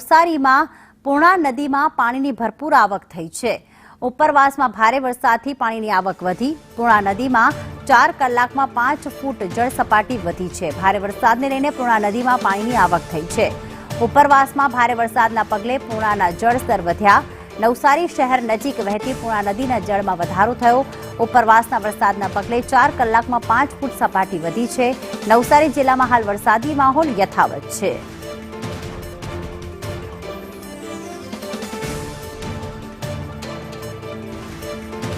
નવસારીમાં પૂર્ણા નદીમાં પાણીની ભરપૂર આવક થઈ છે। ઉપરવાસમાં ભારે વરસાદથી પાણીની આવક વધી। પૂર્ણા નદીમાં 4 કલાકમાં 5 ફૂટ જળ સપાટી વધી છે। ભારે વરસાદને લઈને પૂર્ણા નદીમાં પાણીની આવક થઈ છે। ઉપરવાસમાં ભારે વરસાદના પગલે પૂર્ણાના જળસ્તર વધ્યા। નવસારી શહેર નજીક વહેતી પૂર્ણા નદીના જળમાં વધારો થયો। ઉપરવાસના વરસાદના પગલે 4 કલાકમાં 5 ફૂટ સપાટી વધી છે। નવસારી જિલ્લામાં હાલ વરસાદી માહોલ યથાવત છે।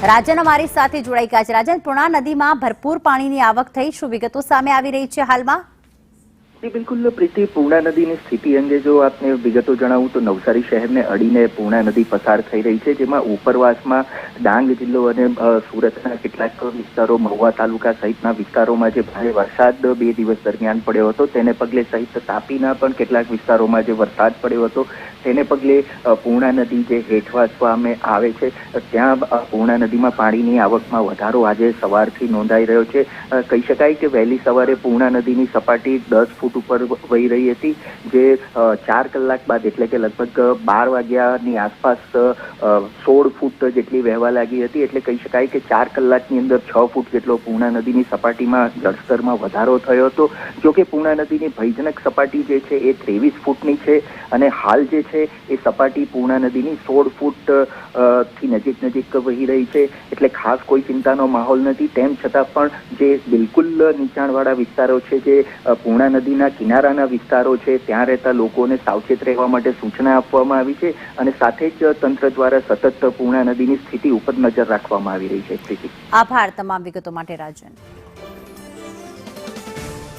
રાજન અમારી સાથે જોડાઈ ગયા છે। રાજન, પૂર્ણા નદીમાં ભરપૂર પાણીની આવક થઈ, શું વિગતો સામે આવી રહી છે હાલમાં? બિલકુલ પ્રીતિ, પૂર્ણા નદીની સ્થિતિ અંગે જો આપને વિગતો જણાવું તો નવસારી શહેરને અડીને પૂર્ણા નદી પસાર થઈ રહી છે, જેમાં ઉપરવાસમાં ડાંગ જિલ્લો અને સુરતના કેટલાક વિસ્તારો, મહુવા તાલુકા સહિતના વિસ્તારોમાં જે ભારે વરસાદ 2 દિવસ દરમિયાન પડ્યો હતો તેને પગલે સહિત તાપીના પણ કેટલાક વિસ્તારોમાં જે વરસાદ પડ્યો હતો તેને પગલે પૂર્ણા નદી જે હેઠવાસ સામે આવે છે ત્યાં પૂર્ણા નદીમાં પાણીની આવકમાં વધારો આજે સવારથી નોંધાઈ રહ્યો છે। કહી શકાય કે વહેલી સવારે પૂર્ણા નદીની સપાટી 10 ફૂટ ઉપર વહી રહી હતી, જે 4 કલાક બાદ એટલે કે લગભગ 12 વાગ્યાની આસપાસ 16 ફૂટ જેટલી વહેવા લાગી હતી। એટલે કહી શકાય કે 4 કલાકની અંદર 6 ફૂટ જેટલો પૂર્ણા નદીની સપાટીમાં જળસ્તરમાં વધારો થયો હતો। જો કે પૂર્ણા નદીની ભયજનક સપાટી જે છે એ 23 ફૂટની છે અને હાલ જે છે એ સપાટી પૂર્ણા નદીની 16 ફૂટ થી નજીક વહી રહી છે। એટલે ખાસ કોઈ ચિંતાનો માહોલ નથી। તેમ છતાં પણ જે બિલકુલ નીચાણવાળા વિસ્તારો છે, જે પૂર્ણા નદીના કિનારાના વિસ્તારો છે, ત્યાં રહેતા લોકોને સાવચેત રહેવા માટે સૂચના આપવામાં આવી છે અને સાથે જ તંત્ર દ્વારા સતત પૂર્ણા નદીની સ્થિતિ ઉપર નજર રાખવામાં આવી રહી છે। આભાર તમામ વિગતો માટે રાજન।